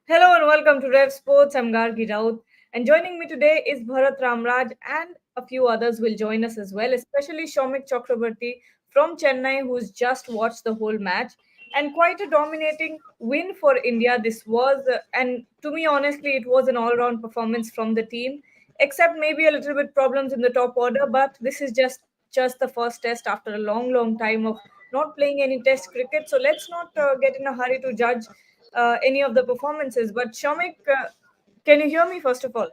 Hello and welcome to Rev Sports. I'm Gargi Raut, and joining me today is Bharat Ramraj, and a few others will join us as well, especially Shomik Chakrabarti from Chennai, who's just watched the whole match. And quite a dominating win for India. This was, and to me, honestly, it was an all-round performance from the team, except maybe a little bit problems in the top order. But this is just the first test after a long time of not playing any test cricket. So let's not get in a hurry to judge any of the performances. But Shamik, can you hear me first of all?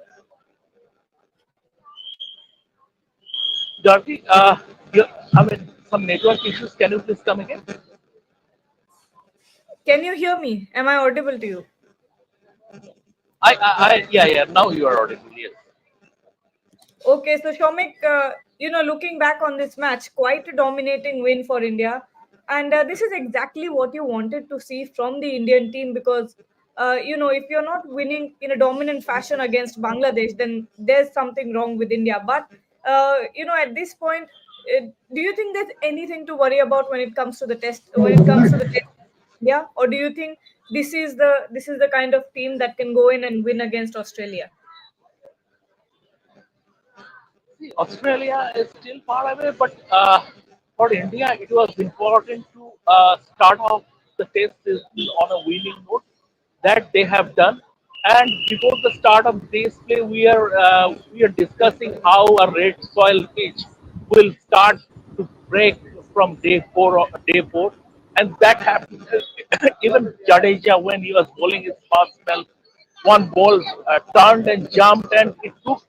Dorothy, I mean, some network issues. Can you please come again? Can you hear me? Am I audible to you? Yeah. Now you are audible. Yes. Okay, so Shomik, looking back on this match, quite a dominating win for India. And this is exactly what you wanted to see from the Indian team because, if you're not winning in a dominant fashion against Bangladesh, then there's something wrong with India. But, at this point, do you think there's anything to worry about when it comes to the test, India? Or do you think this is the kind of team that can go in and win against Australia? See, Australia is still far away, but for India, it was important to start off the test season on a winning note. That they have done. And before the start of this play, we are discussing how a red soil pitch will start to break from day four, and that happened. Even Jadeja, when he was bowling his first spell, one ball turned and jumped, and it took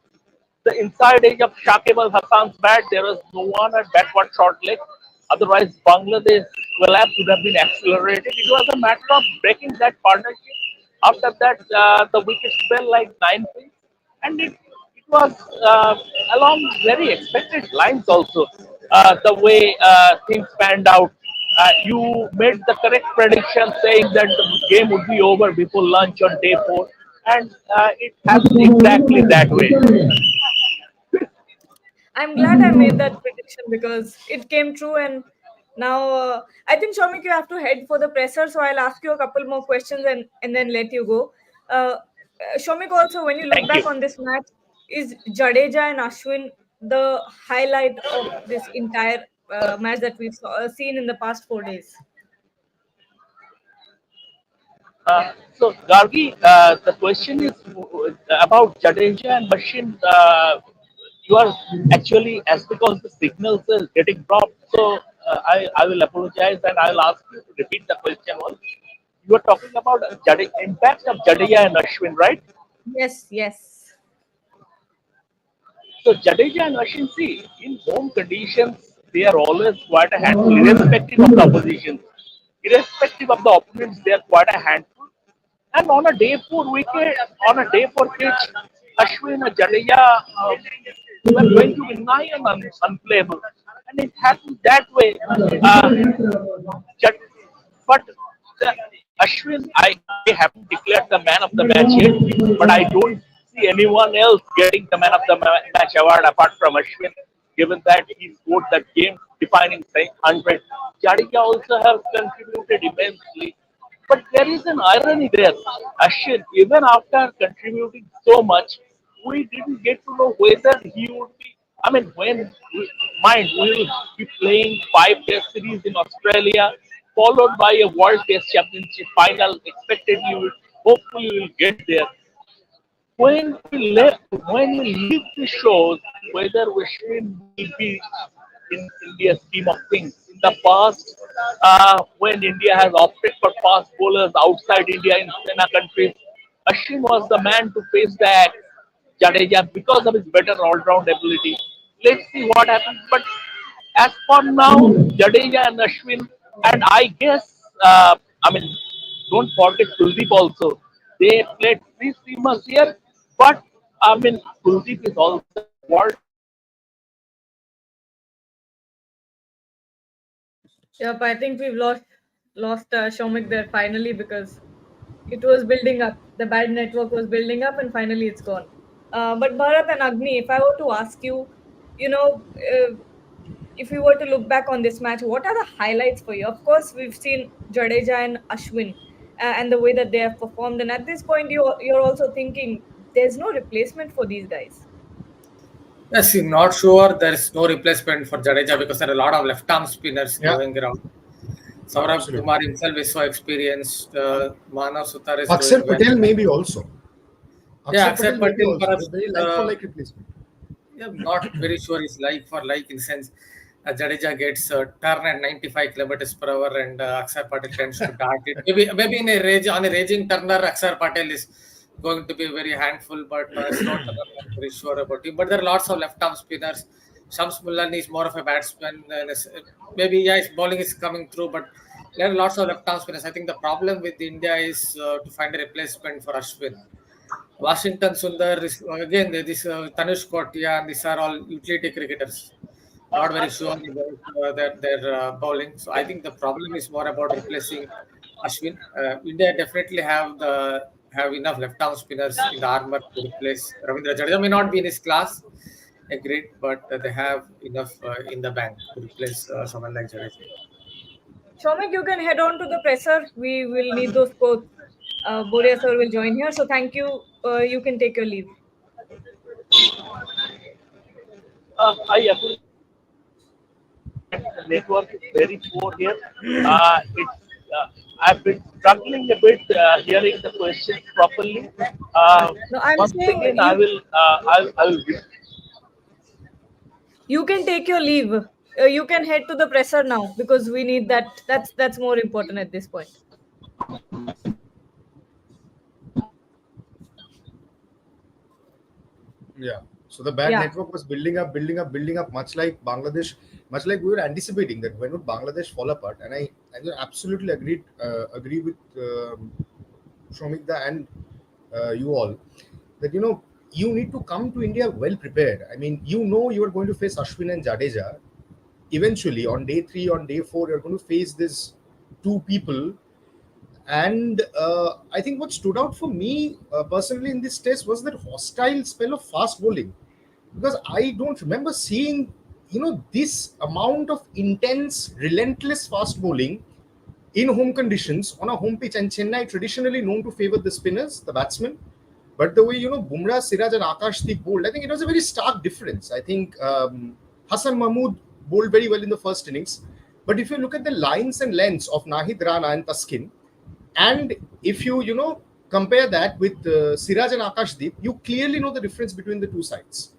the inside edge of Shakib Al Hassan's bat. There was no one at backward short leg. Otherwise, Bangladesh collapse would have been accelerated. It was a matter of breaking that partnership. After that, the wickets fell like 9 pins, and it was along very expected lines also. The way things panned out. You made the correct prediction saying that the game would be over before lunch on day four, and it happened exactly that way. I'm glad I made that prediction because it came true. And now I think, Shomik, you have to head for the presser. So I'll ask you a couple more questions and then let you go. Shomik, also, when you look Thank back you. on this match, is Jadeja and Ashwin the highlight of this entire match that we've seen in the past 4 days? So, Gargi, the question is about Jadeja and Machine. You are actually, as because the signals is getting dropped, so I will apologize and I will ask you to repeat the question once. You are talking about impact of Jadeja and Ashwin, right? Yes, yes. So Jadeja and Ashwin, see, in home conditions, they are always quite a handful, irrespective of the opposition. Irrespective of the opponents, they are quite a handful. And on a day four wicket, on a day four pitch, Ashwin and Jadeja were going to be nigh and unplayable. And it happened that way. Jad- but the, Ashwin, I haven't declared the man of the match yet, but I don't see anyone else getting the man of the match award apart from Ashwin, given that he scored that game defining 100. Jadeja also has contributed immensely. But there is an irony there. Ashwin, even after contributing so much, we didn't get to know whether he would be. I mean, mind, we will be playing five test series in Australia, followed by a World Test Championship final. Expectedly, hopefully, we will get there. When we leave the shows, whether Ashwin will be in India's scheme of things. In the past, when India has opted for fast bowlers outside India in Sena countries, Ashwin was the man to face that Jadeja because of his better all-round ability. Let's see what happens. But as for now, Jadeja and Ashwin, and I guess, I mean, don't forget Kuldeep also. They played three seamers here, but I mean, Kuldeep is also a world Yep, I think we've lost Shomik there finally because it was building up. The bad network was building up, and finally it's gone. But Bharat and Agni, if I were to ask you, you know, if we were to look back on this match, what are the highlights for you? Of course, we've seen Jadeja and Ashwin. and the way that they have performed. And at this point, you're also thinking there's no replacement for these guys. Yes, I'm not sure there is no replacement for Jadeja because there are a lot of left-arm spinners Yeah, going around. Saurabh absolutely. Kumar himself is so experienced. Manav Sutar is Akshar doing well. Patel maybe also. Yeah, Akshar Patel Akshay maybe Patel for also. us. A very like for like replacement. Yeah, I'm not very sure it's like for like in sense. Jadeja gets turn at 95 kilometers per hour, and Akshar Patel tends to dart it. Maybe in a rage on a raging turner, Akshar Patel is going to be very handful, but slow turner, I'm not very sure about him. But there are lots of left arm spinners. Shams Mullan is more of a batsman, and maybe yeah, his bowling is coming through, but there are lots of left arm spinners. I think the problem with India is to find a replacement for Ashwin. Washington Sundar is again this Tanush Kotia, and these are all utility cricketers. Not very sure about their bowling. So I think the problem is more about replacing Ashwin. India definitely have enough left arm spinners in the armor to replace Ravindra Jadeja. May not be in his class, agreed, but they have enough in the bank to replace someone like Jadeja. Shomik, you can head on to the presser. We will need those quotes. Boria sir will join here. So thank you. You can take your leave. I apologize that the network is very poor here. I've been struggling a bit hearing the questions properly. No, I'm Once saying again, I will. you can take your leave. You can head to the presser now because we need that. That's more important at this point. Yeah. So the bad Yeah. network was building up, building up, building up, much like Bangladesh, much like we were anticipating that when would Bangladesh fall apart. And I absolutely agree with Shomikda and you all that you need to come to India well prepared. I mean, you are going to face Ashwin and Jadeja. Eventually, on day 3, on day 4, you're going to face these two people. And I think what stood out for me personally in this test was that hostile spell of fast bowling, because I don't remember seeing this amount of intense, relentless fast bowling in home conditions on a home pitch. And Chennai traditionally known to favor the spinners, the batsmen. But the way Bumrah, Siraj, and Akashdeep bowled, I think it was a very stark difference. I think Hassan Mahmood bowled very well in the first innings. But if you look at the lines and lengths of Nahid Rana and Taskin, and if you compare that with Siraj and Akashdeep, you clearly know the difference between the two sides.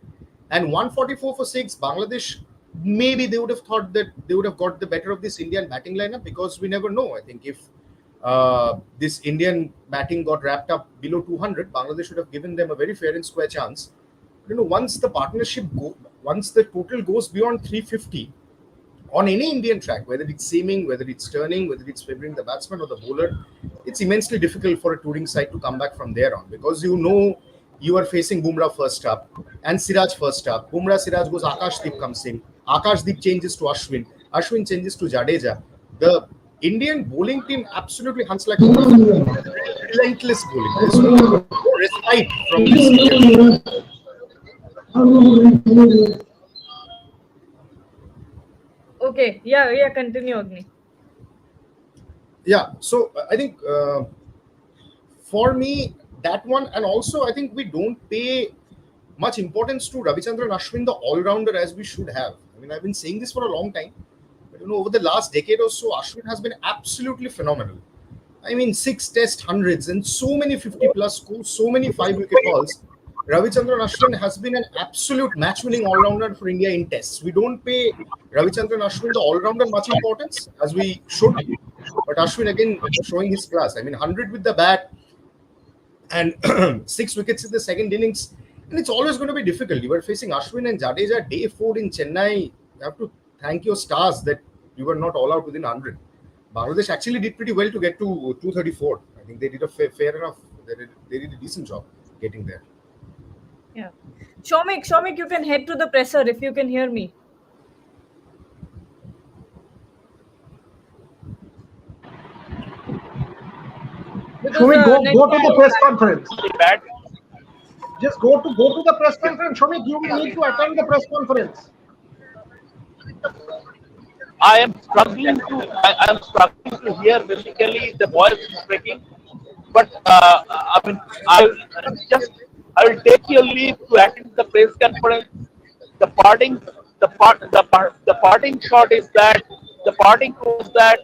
And 144 for 6, Bangladesh, maybe they would have thought that they would have got the better of this Indian batting lineup, because we never know. I think if this Indian batting got wrapped up below 200, Bangladesh should have given them a very fair and square chance. Once the once the total goes beyond 350, on any Indian track, whether it's seaming, whether it's turning, whether it's favoring the batsman or the bowler, it's immensely difficult for a touring side to come back from there on, because you are facing Bumrah first up and Siraj first up. Bumrah, Siraj goes, Akashdeep comes in. Akashdeep changes to Ashwin. Ashwin changes to Jadeja. The Indian bowling team absolutely hunts like a relentless bowling. There's no respite from this Indian. Okay. Yeah. Yeah. Continue, Agni. Yeah, so I think for me, that one, and also I think we don't pay much importance to Ravichandran Ashwin, the all-rounder, as we should have. I mean, I've been saying this for a long time, but over the last decade or so, Ashwin has been absolutely phenomenal. I mean, 6 test hundreds and so many 50+ scores, so many 5-wicket hauls. Ravichandran Ashwin has been an absolute match-winning all-rounder for India in tests. We don't pay Ravichandran Ashwin, the all-rounder, much importance, as we should. But Ashwin again showing his class. I mean, 100 with the bat and 6 wickets in the second innings. And it's always going to be difficult. You were facing Ashwin and Jadeja day 4 in Chennai. You have to thank your stars that you were not all out within 100. Bangladesh actually did pretty well to get to 234. I think they did a fair enough. They did a decent job getting there. Yeah. Shomik, you can head to the presser if you can hear me. Because Shomik, go to the network press conference. Bad. Just go to the press conference. Shomik, you will need to attend the press conference. I am struggling to I am struggling to hear basically the voice is breaking. But I mean, I'll just I'll take your leave to attend the press conference. The parting the parting shot is that the parting was that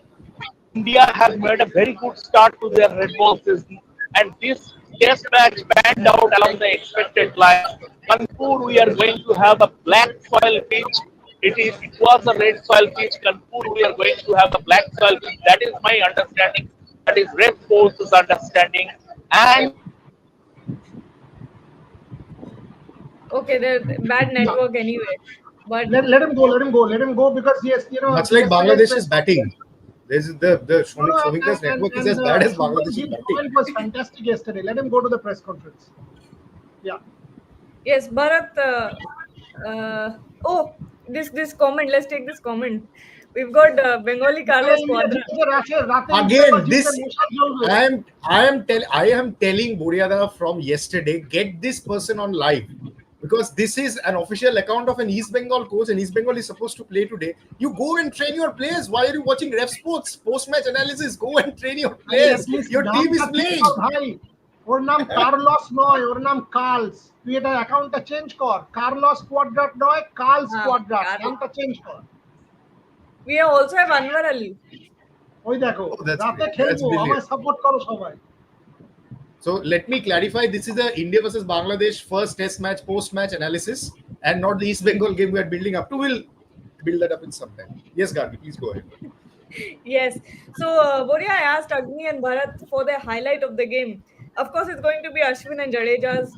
India has made a very good start to their red ball season, and this test match panned out along the expected lines. Kanpur, we are going to have a black soil pitch. It was a red soil pitch. Kanpur, we are going to have a black soil pitch. That is my understanding. That is Red Force's understanding. And Okay, the bad Yeah. network anyway. But Let him go. Let him go. Let him go because yes, Much like yesterday's press Bangladesh's batting. This is the no, no, Shomika's network is as bad as Shubham, Bangladesh's his batting. point was fantastic yesterday. Let him go to the press conference. Yeah. yes, Bharat. Oh, this comment. Let's take this comment. We've got Bengali Jaya Carlos India Quadra. জিতছে রাতে India আবার Again, জিতলে this মশা জ্বলবে I am telling Buriada from yesterday, get this person on live because this is an official account of an East Bengal coach and East Bengal is supposed to play today. You go and train your players. Why are you watching Ref Sports post-match analysis? Go and train your আরে players. At least Your team is নামটা ঠিক playing. কর ভাই ওর নাম কার্লস নয় ওর নাম কার্লস তুই এটা অ্যাকাউন্টটা চেঞ্জ কর কার্লস কোয়াড্রাট নয় কার্লস কোয়াড্রাট Carlos. নামটা চেঞ্জ কর We also have Anwar Ali. ওই দেখো Oh, that's রাতে great. That's খেলবো brilliant. আমায় সাপোর্ট করো সবাই So let me clarify, this is the India versus Bangladesh first test match post-match analysis and not the East Bengal game we are building up to. We'll build that up in some time. Yes, Gargi, please go ahead. Yes. So, Boria, I asked Agni and Bharat for their highlight of the game. Of course, it's going to be Ashwin and Jadeja's,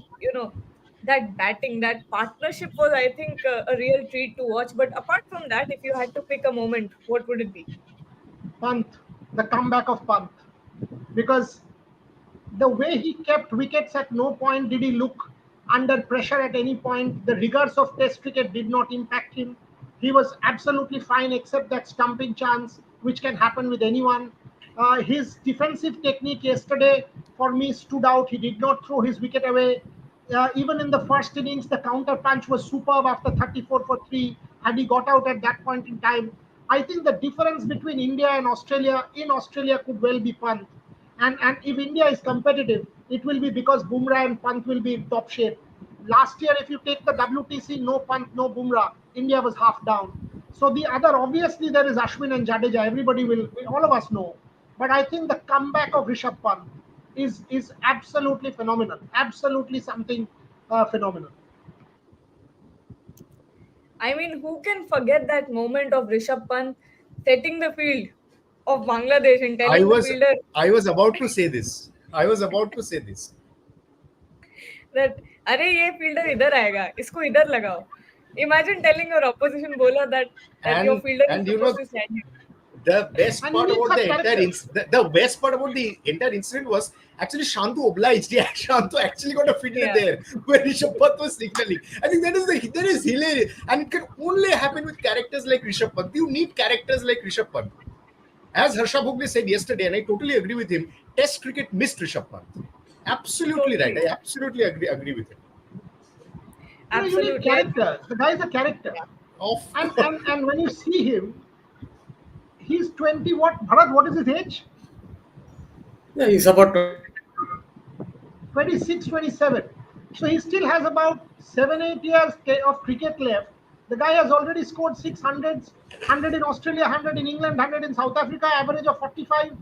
that batting, that partnership was, I think, a real treat to watch. But apart from that, if you had to pick a moment, what would it be? Pant, the comeback of Pant, because the way he kept wickets, at no point did he look under pressure at any point. The rigors of Test cricket did not impact him. He was absolutely fine, except that stumping chance, which can happen with anyone. His defensive technique yesterday, for me, stood out. He did not throw his wicket away. Even in the first innings, the counter punch was superb after 34 for 3. Had he got out at that point in time, I think the difference between India and Australia in Australia could well be Pant. And if India is competitive, it will be because Bumrah and Pant will be in top shape. Last year, if you take the WTC, no Pant, no Bumrah, India was half down. So the other, obviously, there is Ashwin and Jadeja. Everybody all of us know. But I think the comeback of Rishabh Pant is absolutely phenomenal. Absolutely something phenomenal. I mean, who can forget that moment of Rishabh Pant setting the field of Bangladesh and I telling the was fielder I was about to say this. I was about to say this. that अरे ये fielder इधर आएगा इसको इधर लगाओ. Imagine telling your opposition bowler that your fielder is And supposed to stand here. the best And you part need about such the entire characters. the best part about the entire incident was actually Shantu obliged. Yeah, Shantu actually got a fielder Yeah. there where Rishabh Pant was signaling. I think that is hilarious, and it can only happen with characters like Rishabh Pant. You need characters like Rishabh Pant. As Harsha Bhogle said yesterday, and I totally agree with him, Test cricket missed Rishabh Pant. Absolutely right. Totally. I absolutely agree with him. You need Absolutely. character. The guy is a character. Of And when you see him, he's 20. Bharat, what is his age? Yeah, he's about 26, 27. So he still has about 7, 8 years of cricket left. The guy has already scored 600s, 100 in Australia, 100 in England, 100 in South Africa, average of 45.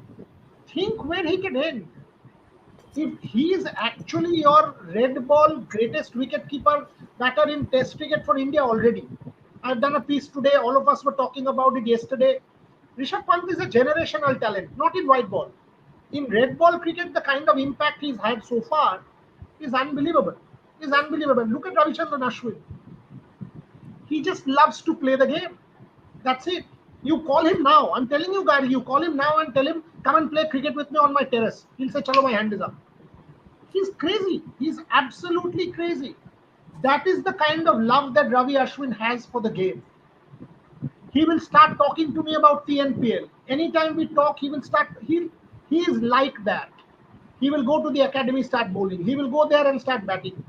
Think where he can end. If he is actually your red ball greatest wicketkeeper batter in Test cricket for India already. I've done a piece today. All of us were talking about it yesterday. Rishabh Pant is a generational talent, not in white ball. In red ball cricket, the kind of impact he's had so far is unbelievable. Is unbelievable. Look at Ravichandran Ashwin. He just loves to play the game. That's it. You call him now. I'm telling you, Gary, you call him now and tell him, come and play cricket with me on my terrace. He'll say, chalo, my hand is up. He's crazy. He's absolutely crazy. That is the kind of love that Ravi Ashwin has for the game. He will start talking to me about TNPL. Anytime we talk, he will start. He is like that. He will go to the academy, start bowling. He will go there and start batting.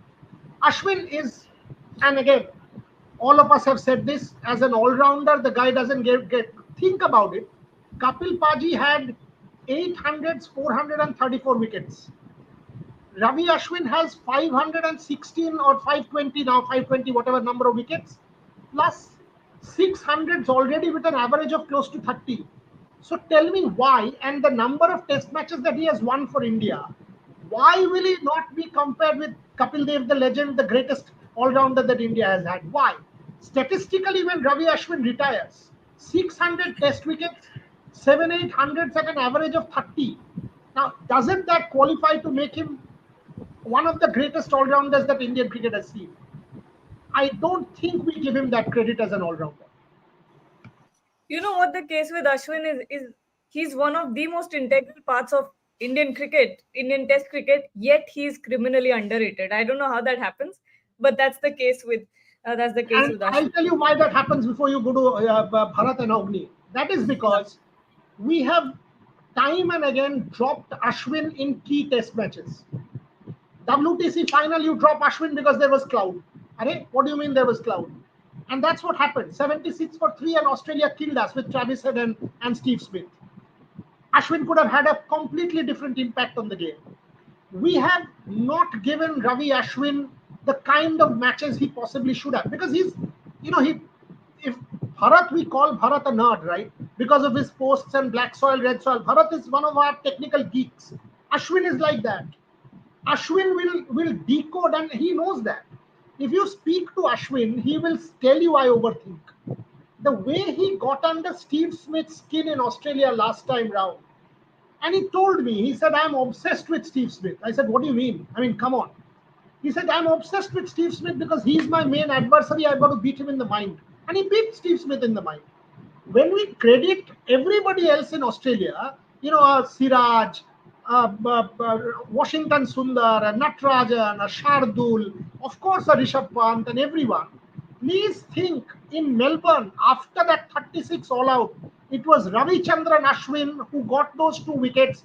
Ashwin is, and again, all of us have said this, as an all-rounder, the guy doesn't get think about it, Kapil Paji had 800s, 434 wickets. Ravi Ashwin has 516 or 520 now, 520, whatever number of wickets, plus 600s already with an average of close to 30. So tell me why, and the number of test matches that he has won for India, why will he not be compared with Kapil Dev, the legend, the greatest all-rounder that India has had? Why? Statistically, when Ravi Ashwin retires, 600 test wickets, 7, 800s at an average of 30. Now, doesn't that qualify to make him one of the greatest all-rounders that Indian cricket has seen? I don't think we give him that credit as an all-rounder. You know what the case with Ashwin is he's one of the most integral parts of Indian cricket, Indian Test cricket. Yet he's criminally underrated. I don't know how that happens, but that's the case And with I'll Ashwin. tell you why that happens before you go to Bharat and Agni. That is Yeah. because we have time and again dropped Ashwin in key test matches. WTC final, you drop Ashwin because there was cloud. Arey, what do you mean there was cloud? And that's what happened. 76 for 3 and Australia killed us with Travis Head and Steve Smith. Ashwin could have had a completely different impact on the game. We have not given Ravi Ashwin the kind of matches he possibly should have, because he's, he, if Bharat, we call Bharat a nerd, right? Because of his posts and black soil, red soil. Bharat is one of our technical geeks. Ashwin is like that. Ashwin will decode, and he knows that. If you speak to Ashwin, he will tell you I overthink. The way he got under Steve Smith's skin in Australia last time round, and he told me, he said, I'm obsessed with Steve Smith. I said, what do you mean? I mean, come on. He said, I'm obsessed with Steve Smith because he's my main adversary. I've got to beat him in the mind. And he beat Steve Smith in the mind. When we credit everybody else in Australia, Siraj, Washington Sundar, Natrajan, Shardul, of course, Rishabh Pant, and everyone, please think in Melbourne, after that 36 all out, it was Ravi Chandran Ashwin who got those 2 wickets,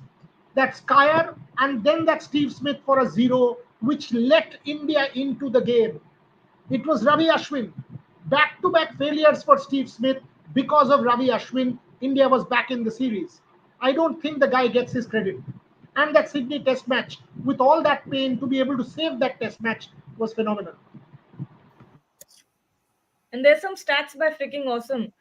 that Skyer, and then that Steve Smith for a 0, which let India into the game. It was Ravi Ashwin. Back to back failures for Steve Smith. Because of Ravi Ashwin, India was back in the series. I don't think the guy gets his credit. And that Sydney test match, with all that pain, to be able to save that test match was phenomenal. And there's some stats by freaking awesome.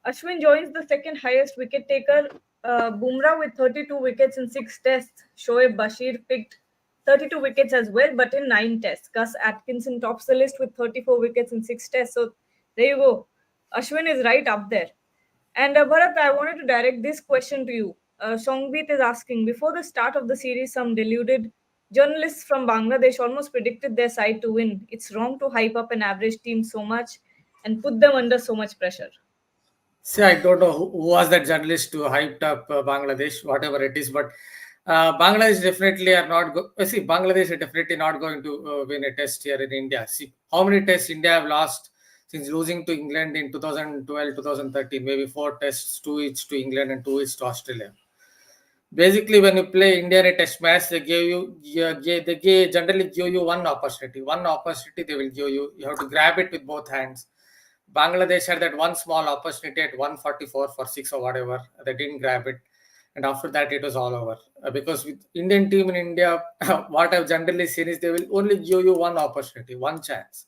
Ashwin joins the second highest wicket taker, Bumrah with 32 wickets in 6 tests. Shoaib Bashir picked 32 wickets as well, but in 9 tests. Gus Atkinson tops the list with 34 wickets in 6 tests. So there you go. Ashwin is right up there. And Bharat, I wanted to direct this question to you. Songbeat is asking, before the start of the series, some deluded journalists from Bangladesh almost predicted their side to win. It's wrong to hype up an average team so much and put them under so much pressure. See, I don't know who was that journalist who hyped up Bangladesh, whatever it is, but Bangladesh definitely are not. See, Bangladesh are definitely not going to win a test here in India. See, how many tests India have lost since losing to England in 2012, 2013? Maybe 4 tests, 2 each to England and 2 each to Australia. Basically, when you play India in a test match, they give you, generally give you one opportunity. One opportunity they will give you. You have to grab it with both hands. Bangladesh had that one small opportunity at 144 for 6 or whatever. They didn't grab it. And after that, it was all over. Because with Indian team in India, what I've generally seen is they will only give you one opportunity, one chance.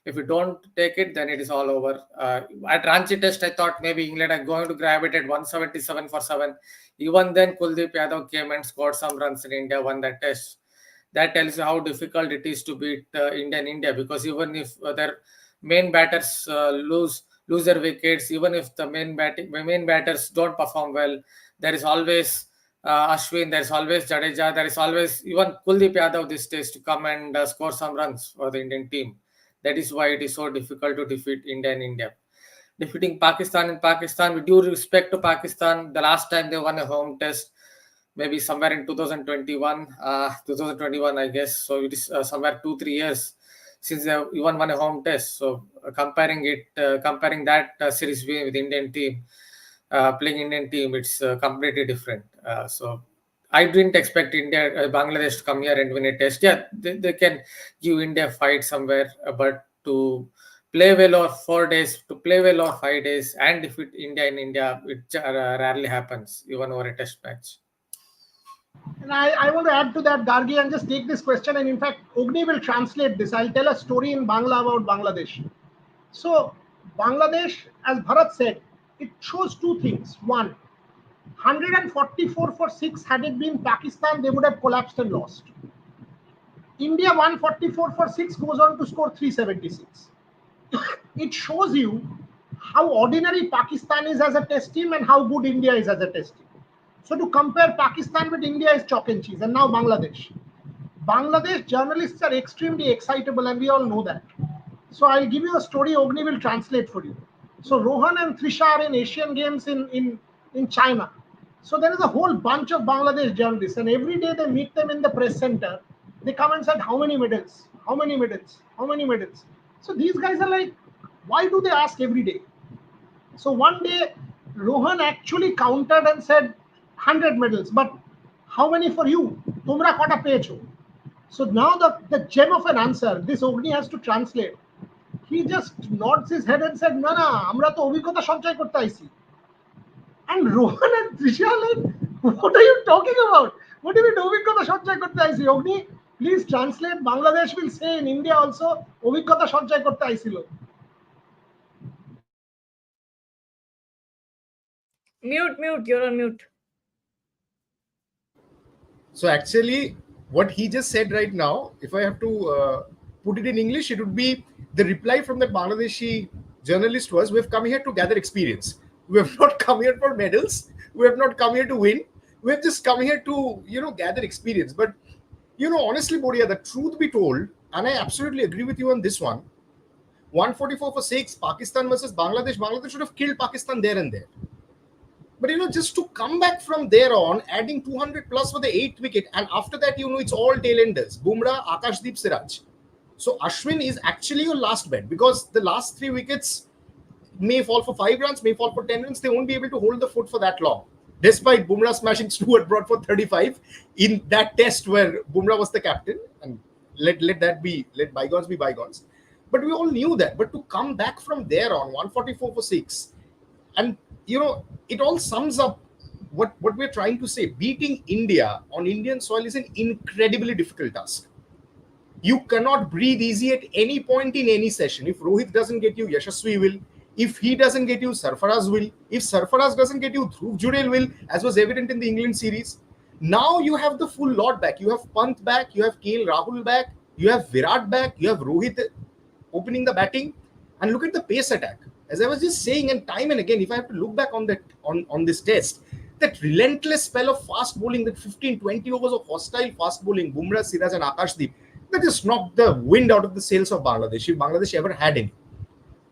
If you don't take it, then it is all over. At Ranchi Test, I thought maybe England are going to grab it at 177 for 7. Even then, Kuldeep Yadav came and scored some runs in India, won that test. That tells you how difficult it is to beat India, because even if their main batters lose their wickets, even if the main batters don't perform well, there is always Ashwin, there is always Jadeja, there is always even Kuldeep Yadav this days to come and score some runs for the Indian team. That is why it is so difficult to defeat India in India. Defeating Pakistan in Pakistan, with due respect to Pakistan, the last time they won a home test, maybe somewhere in 2021, I guess. So it is somewhere 2-3 years since they even won a home test. So comparing that series with Indian team, playing Indian team, it's completely different. So I didn't expect Bangladesh to come here and win a test. Yeah, they can give India a fight somewhere, but to play well or 4 days, to play well or 5 days, and defeat India in India, it rarely happens, even over a test match. And I want to add to that, Gargi, and just take this question. And in fact, Ogni will translate this. I'll tell a story in Bangla about Bangladesh. So, Bangladesh, as Bharat said, it shows two things. One, 144 for 6, had it been Pakistan, they would have collapsed and lost. India 144 for 6 goes on to score 376. It shows you how ordinary Pakistan is as a test team and how good India is as a test team. So to compare Pakistan with India is chalk and cheese. And now Bangladesh. Bangladesh journalists are extremely excitable, and we all know that. So I'll give you a story Ogni will translate for you. So Rohan and Trisha are in Asian Games in China. So there is a whole bunch of Bangladesh journalists, and every day they meet them in the press center. They come and said, how many medals? How many medals? How many medals? So these guys are like, why do they ask every day? So one day, Rohan actually counted and said 100 medals, but how many for you? Tumra kota pecho. So now the gem of an answer, this Ogni has to translate. He just nods his head and said, "No, no, আমরা তো অভিজ্ঞতা সঞ্চয় করতে আইছি." And Rohan and Trisha are like, "What are you talking about? What do you mean অভিজ্ঞতা সঞ্চয় করতে আইছি?" Ogni, please translate. Bangladesh will say in India also অভিজ্ঞতা সঞ্চয় করতে আইছিল. Mute, you're on mute. So actually, what he just said right now, if I have to put it in English, it would be the reply from that Bangladeshi journalist was, "We've come here to gather experience. We have not come here for medals. We have not come here to win. We have just come here to, gather experience." But, honestly, Boria, the truth be told, and I absolutely agree with you on this one, 144 for 6, Pakistan versus Bangladesh. Bangladesh should have killed Pakistan there and there. But just to come back from there on, adding 200 plus for the 8th wicket, and after that, it's all tailenders. Bumrah, Akashdeep, Siraj. So Ashwin is actually your last bet, because the last 3 wickets may fall for 5 runs, may fall for 10 runs. They won't be able to hold the fort for that long. Despite Bumrah smashing Stuart Broad for 35 in that test where Bumrah was the captain, and let bygones be bygones. But we all knew that. But to come back from there on, 144 for 6, and it all sums up what we're trying to say. Beating India on Indian soil is an incredibly difficult task. You cannot breathe easy at any point in any session. If Rohit doesn't get you, Yashasvi will. If he doesn't get you, Sarfaraz will. If Sarfaraz doesn't get you, Dhruv Jurel will, as was evident in the England series. Now you have the full lot back. You have Pant back, you have KL Rahul back, you have Virat back, you have Rohit opening the batting, and look at the pace attack. As I was just saying, and time and again, if I have to look back on that on this test, that relentless spell of fast bowling, that 15-20 overs of hostile fast bowling, Bumrah, Siraj and Akashdeep, that just knocked the wind out of the sails of Bangladesh, if Bangladesh ever had any.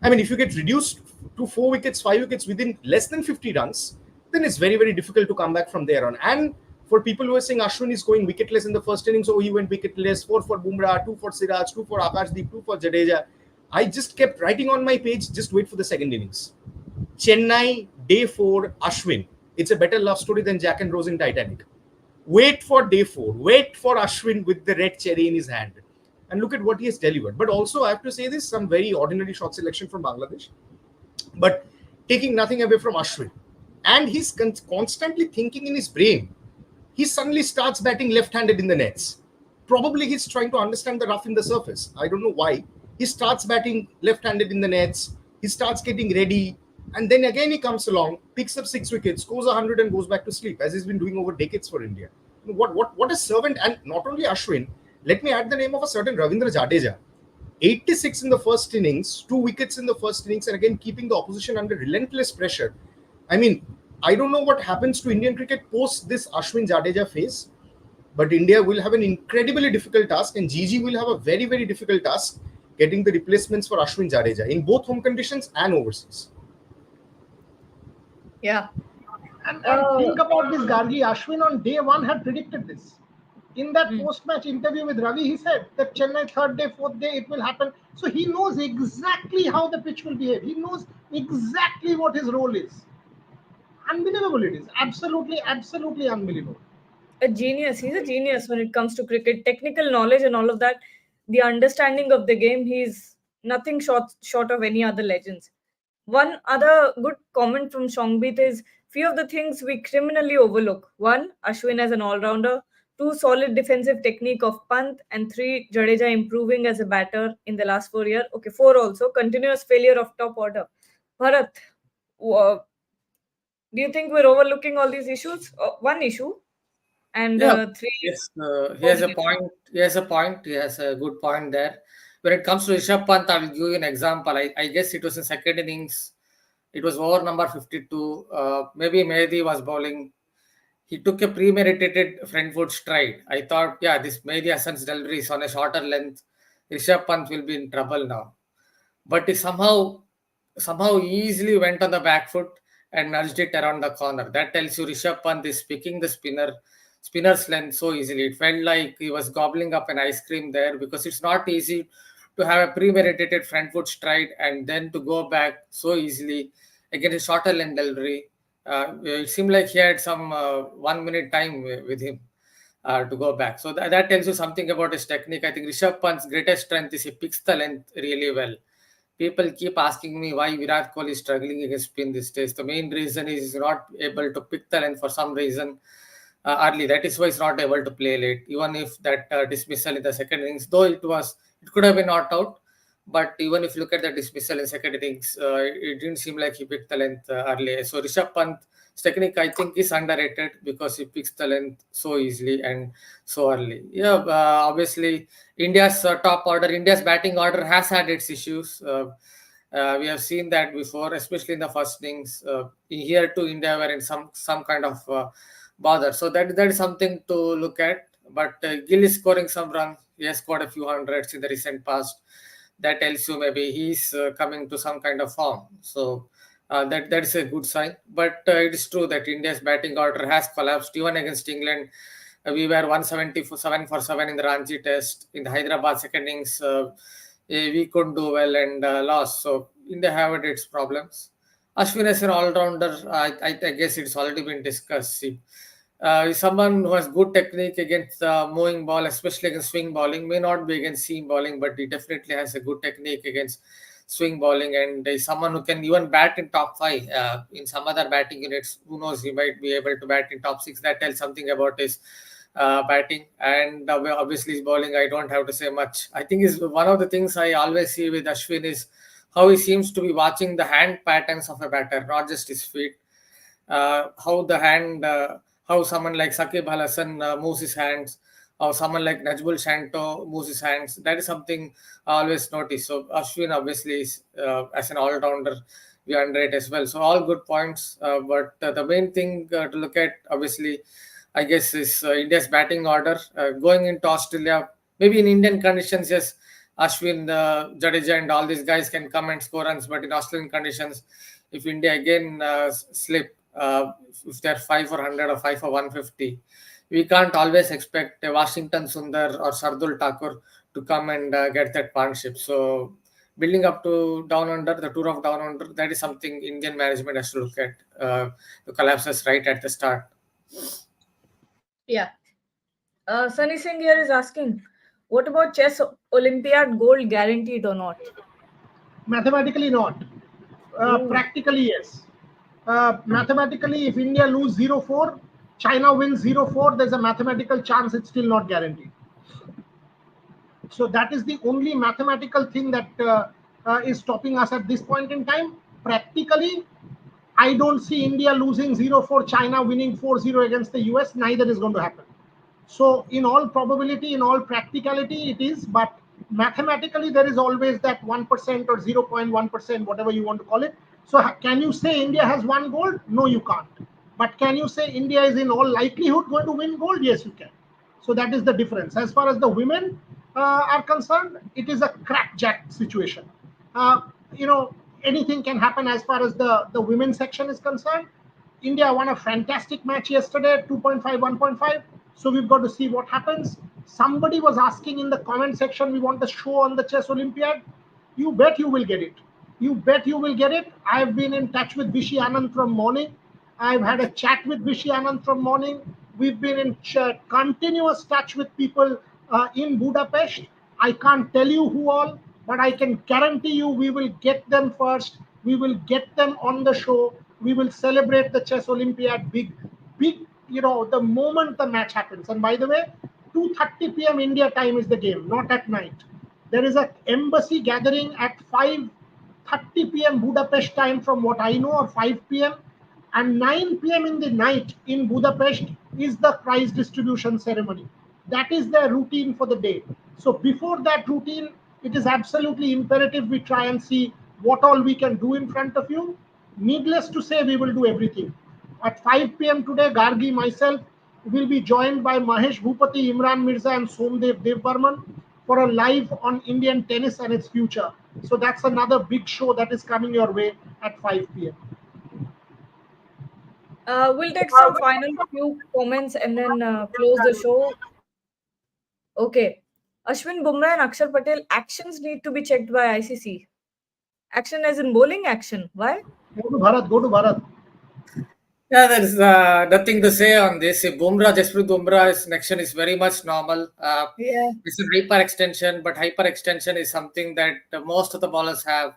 I mean, if you get reduced to 4 wickets, 5 wickets within less than 50 runs, then it's very, very difficult to come back from there on. And for people who are saying Ashwin is going wicketless in the first innings, he went wicketless, 4 for Bumrah, 2 for Siraj, 2 for Akashdeep, 2 for Jadeja. I just kept writing on my page, just wait for the second innings. Chennai, day 4, Ashwin. It's a better love story than Jack and Rose in Titanic. Wait for day 4. Wait for Ashwin with the red cherry in his hand. And look at what he has delivered. But also, I have to say this, some very ordinary shot selection from Bangladesh. But taking nothing away from Ashwin. And he's constantly thinking in his brain. He suddenly starts batting left-handed in the nets. Probably he's trying to understand the rough in the surface. I don't know why. He starts batting left-handed in the nets. He starts getting ready. And then again he comes along, picks up 6 wickets, scores 100 and goes back to sleep, as he's been doing over decades for India. What a servant. And not only Ashwin, let me add the name of a certain Ravindra Jadeja. 86 in the first innings, 2 wickets in the first innings, and again keeping the opposition under relentless pressure. I mean, I don't know what happens to Indian cricket post this Ashwin Jadeja phase, but India will have an incredibly difficult task, and GG will have a very, very difficult task getting the replacements for Ashwin Jadeja in both home conditions and overseas. Yeah. And think about this, Gargi. Ashwin on day 1 had predicted this. In that post-match interview with Ravi, he said that Chennai 3rd day, 4th day, it will happen. So he knows exactly how the pitch will behave. He knows exactly what his role is. Unbelievable it is. Absolutely, absolutely unbelievable. A genius. He's a genius when it comes to cricket. Technical knowledge and all of that. The understanding of the game, he's nothing short of any other legends. One other good comment from Shongbit is few of the things we criminally overlook. One, Ashwin as an all-rounder. Two, solid defensive technique of Pant. And three, Jadeja improving as a batter in the last 4 years. Okay, four also, continuous failure of top order. Bharat, uh, do you think we're overlooking all these issues? One issue and Yeah, three. yes, he Four has a minutes. point. He has a point. He has a good point there. When it comes to Rishabh Pant, I will give you an example. I guess it was in second innings. It was over number 52. Maybe Mehdi was bowling. He took a premeditated front foot stride. I thought, yeah, this Mehdi Hassan's delivery is on a shorter length. Rishabh Pant will be in trouble now. But he somehow easily went on the back foot and nudged it around the corner. That tells you Rishabh Pant is picking the spinner's length so easily. It felt like he was gobbling up an ice cream there, because it's not easy to have a premeditated front foot stride and then to go back so easily against a shorter length delivery. It seemed like he had some 1 minute time with him to go back. So that tells you something about his technique. I think Rishabh Pant's greatest strength is he picks the length really well. People keep asking me why Virat Kohli is struggling against spin these days. The main reason is he's not able to pick the length for some reason early. That is why he's not able to play late. Even if that dismissal in the second innings, though it could have been not out. But even if you look at the dismissal in second innings, it didn't seem like he picked the length early. So Rishabh Pant's technique, I think, is underrated because he picks the length so easily and so early. Yeah, obviously, India's batting order has had its issues. We have seen that before, especially in the first innings. Here too, India were in some kind of bother. So that is something to look at. But Gill is scoring some runs. He has scored a few hundreds in the recent past. That tells you maybe he's coming to some kind of form. So that is a good sign. But it is true that India's batting order has collapsed even against England. We were 170 for 7 in the Ranji Test. In the Hyderabad second innings, we couldn't do well and lost. So India have its problems. Ashwin as an all-rounder, I guess it's already been discussed. See, someone who has good technique against moving ball, especially against swing bowling, may not be against seam bowling, but he definitely has a good technique against swing bowling, and is someone who can even bat in top five. In some other batting units, who knows, he might be able to bat in top six. That tells something about his batting, and obviously his bowling. I don't have to say much. I think is one of the things I always see with Ashwin is how he seems to be watching the hand patterns of a batter, not just his feet. How the hand, how someone like Sakib Al Hasan moves his hands, or someone like Najmul Shanto moves his hands. That is something I always notice. So Ashwin obviously is as an all-rounder, we underrate as well. So all good points. But the main thing to look at, obviously, I guess, is India's batting order going into Australia. Maybe in Indian conditions, yes, Ashwin, Jadeja, and all these guys can come and score runs. But in Australian conditions, if India again slip, if they're 5 for 100 or 5 for 150, we can't always expect a Washington Sundar or Sardul Thakur to come and get that partnership. So building up to Down Under, the tour of Down Under, that is something Indian management has to look at. The collapses right at the start. Yeah. Sunny Singh here is asking, what about chess Olympiad gold guaranteed or not? Mathematically not. Ooh. Practically yes. Mathematically, if India lose 0-4, China wins 0-4, there's a mathematical chance it's still not guaranteed. So that is the only mathematical thing that is stopping us at this point in time. Practically, I don't see India losing 0-4, China winning 4-0 against the US. Neither is going to happen. So in all probability, in all practicality, it is. But mathematically, there is always that 1% or 0.1%, whatever you want to call it. So can you say India has won gold? No, you can't. But can you say India is in all likelihood going to win gold? Yes, you can. So that is the difference. As far as the women are concerned, it is a crackjack situation. Uh, you know, anything can happen as far as the women's section is concerned. India won a fantastic match yesterday, 2.5, 1.5. So we've got to see what happens. Somebody was asking in the comment section, we want a show on the Chess Olympiad. You bet you will get it. You bet you will get it. I've been in touch with Vishy Anand from morning. I've had a chat with Vishy Anand from morning. We've been in continuous touch with people in Budapest. I can't tell you who all. but I can guarantee you we will get them first. We will get them on the show. We will celebrate the chess Olympiad big, the moment the match happens. And by the way, 2:30 p.m. India time is the game, not at night. There is a embassy gathering at 5:30 p.m. Budapest time, from what I know, or 5 p.m. And 9 p.m. in the night in Budapest is the prize distribution ceremony. That is their routine for the day. So before that routine, it is absolutely imperative we try and see what all we can do in front of you. Needless to say, we will do everything. At 5 p.m. today, Gargi, myself, will be joined by Mahesh Bhupati, Imran Mirza, and Somdev Devbarman for a live on Indian tennis and its future. So that's another big show that is coming your way at 5 p.m. We'll take some final few comments and then close the show. Okay. Ashwin, Bumrah, and Akshar Patel actions need to be checked by ICC. Action as in bowling action. Why? Go to Bharat, go to Bharat. Yeah, there is nothing to say on this. Jasprit Bumrah's connection is very much normal. Yeah. It's a hyperextension, but hyperextension is something that most of the bowlers have.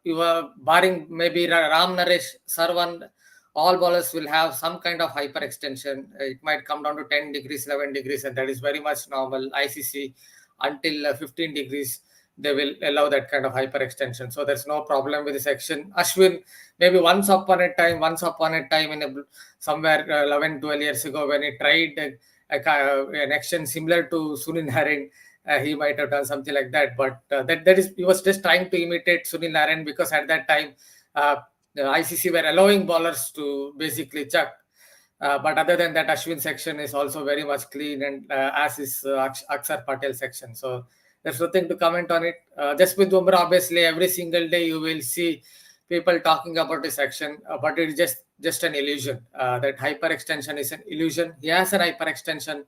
You are barring maybe Ram Naresh, Sarwan, all bowlers will have some kind of hyperextension. It might come down to 10 degrees, 11 degrees, and that is very much normal. ICC until 15 degrees, they will allow that kind of hyperextension. So there's no problem with this action. Ashwin, maybe once upon a time in somewhere 11, 12 years ago, when he tried an action similar to Sunil Narine, he might have done something like that. But that is, he was just trying to imitate Sunil Narine, because at that time, the ICC were allowing bowlers to basically chuck. But other than that, Ashwin section is also very much clean, and as is Akshar Patel section. So there's nothing to comment on it. Just with Bumrah, obviously, every single day you will see people talking about his action, but it is just an illusion. That hyperextension is an illusion. He has an hyperextension,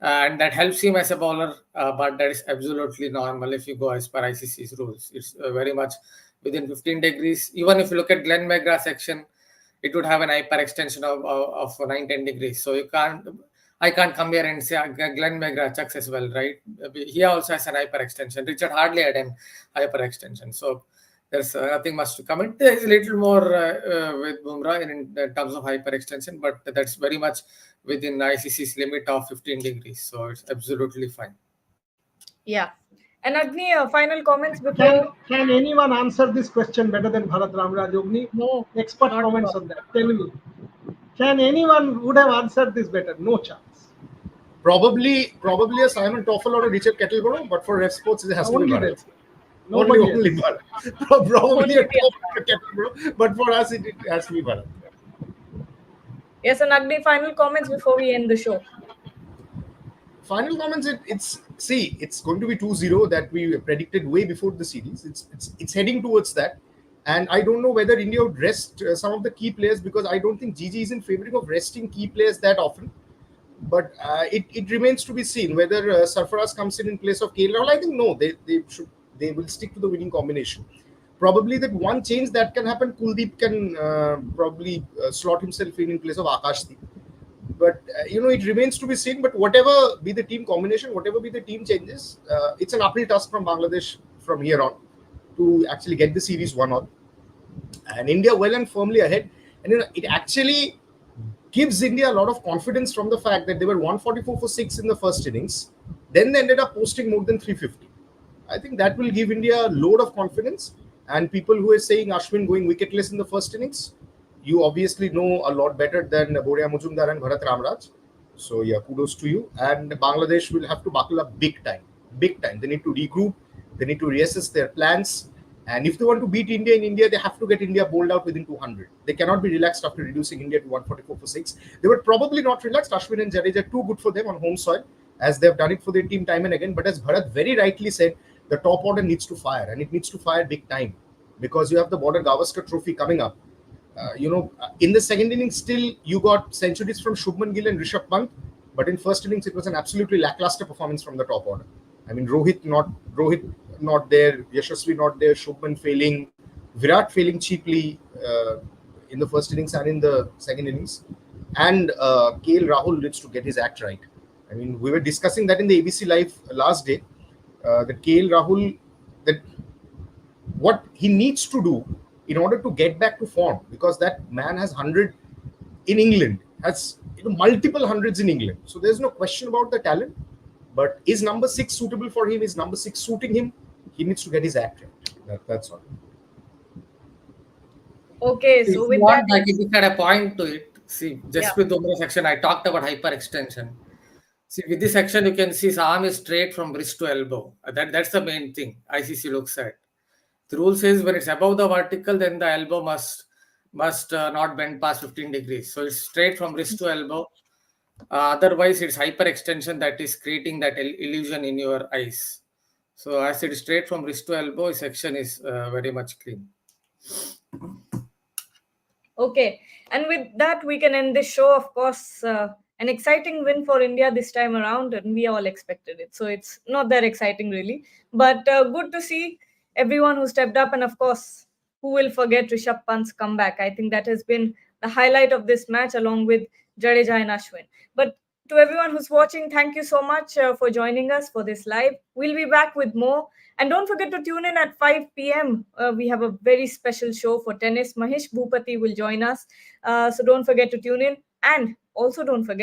and that helps him as a bowler, but that is absolutely normal if you go as per ICC's rules. It's very much within 15 degrees. Even if you look at Glenn McGrath's section, it would have an hyperextension of 9-10 degrees. So I can't come here and say Glenn McGrath chucks as well, right? He also has an hyperextension. Richard Hardley had an hyperextension. So there's nothing much to comment. There's a little more with Bumrah in terms of hyperextension, but that's very much within ICC's limit of 15 degrees. So it's absolutely fine. Yeah. And Agni, final comments before. Can anyone answer this question better than Bharat Ramraj Ogni? No. Expert not comments at all. on that. Tell me. Can anyone would have answered this better? No chance. Probably a Simon Toffel or a Richard Kettleborough, but for ref sports it has to be Only Bharat. that. Nobody Only else. Bharat. Probably a Kettleborough, but for us it has to be Bharat. Yes, and Agni, final comments before we end the show. Final comments. It's going to be 2-0 that we predicted way before the series. It's heading towards that, and I don't know whether India would rest some of the key players, because I don't think Gigi is in favor of resting key players that often. But it remains to be seen whether Sarfaraz comes in place of KL Rahul. I think no, they will stick to the winning combination. Probably that one change that can happen, Kuldeep can probably slot himself in place of Akashdeep. But it remains to be seen. But whatever be the team combination, whatever be the team changes, it's an uphill task from Bangladesh from here on to actually get the series 1-1. And India well and firmly ahead. And it actually gives India a lot of confidence from the fact that they were 144 for 6 in the first innings. Then they ended up posting more than 350. I think that will give India a load of confidence. And people who are saying Ashwin going wicketless in the first innings, you obviously know a lot better than Boria Mujumdar and Bharat Ramraj. So yeah, kudos to you. And Bangladesh will have to buckle up big time. Big time. They need to regroup. They need to reassess their plans. And if they want to beat India in India, they have to get India bowled out within 200. They cannot be relaxed after reducing India to 144 for 6. They were probably not relaxed. Ashwin and Jadeja too good for them on home soil, as they've done it for their team time and again. But as Bharat very rightly said, the top order needs to fire, and it needs to fire big time, because you have the Border Gavaskar Trophy coming up. In the second innings, still you got centuries from Shubman Gill and Rishabh Pant, but in first innings it was an absolutely lackluster performance from the top order. I mean, Rohit not there, Yashasvi not there, Shubman failing, Virat failing cheaply in the first innings and in the second innings, and KL Rahul needs to get his act right. I mean, we were discussing that in the ABC Live last day, that KL Rahul that what he needs to do in order to get back to form, because that man has 100 in England, has multiple hundreds in England. So there's no question about the talent. But is number 6 suitable for him? Is number 6 suiting him? He needs to get his act right. That's all. Okay, If so you with that, want, I can just add a point to it. See, yeah. just with Umrah section, I talked about hyperextension. See, with this section, you can see his arm is straight from wrist to elbow. That's the main thing ICC looks at. The rule says when it's above the vertical, then the elbow must not bend past 15 degrees. So it's straight from wrist to elbow. Otherwise, it's hyperextension that is creating that illusion in your eyes. So as it is straight from wrist to elbow, section is very much clean. Okay, and with that, we can end this show. Of course, an exciting win for India this time around, and we all expected it. So it's not that exciting, really. But good to see everyone who stepped up, and of course, who will forget Rishabh Pant's comeback? I think that has been the highlight of this match, along with Jadeja and Ashwin. But to everyone who's watching, thank you so much for joining us for this live. We'll be back with more. And don't forget to tune in at 5 p.m. We have a very special show for tennis. Mahesh Bhupati will join us. So don't forget to tune in. And also don't forget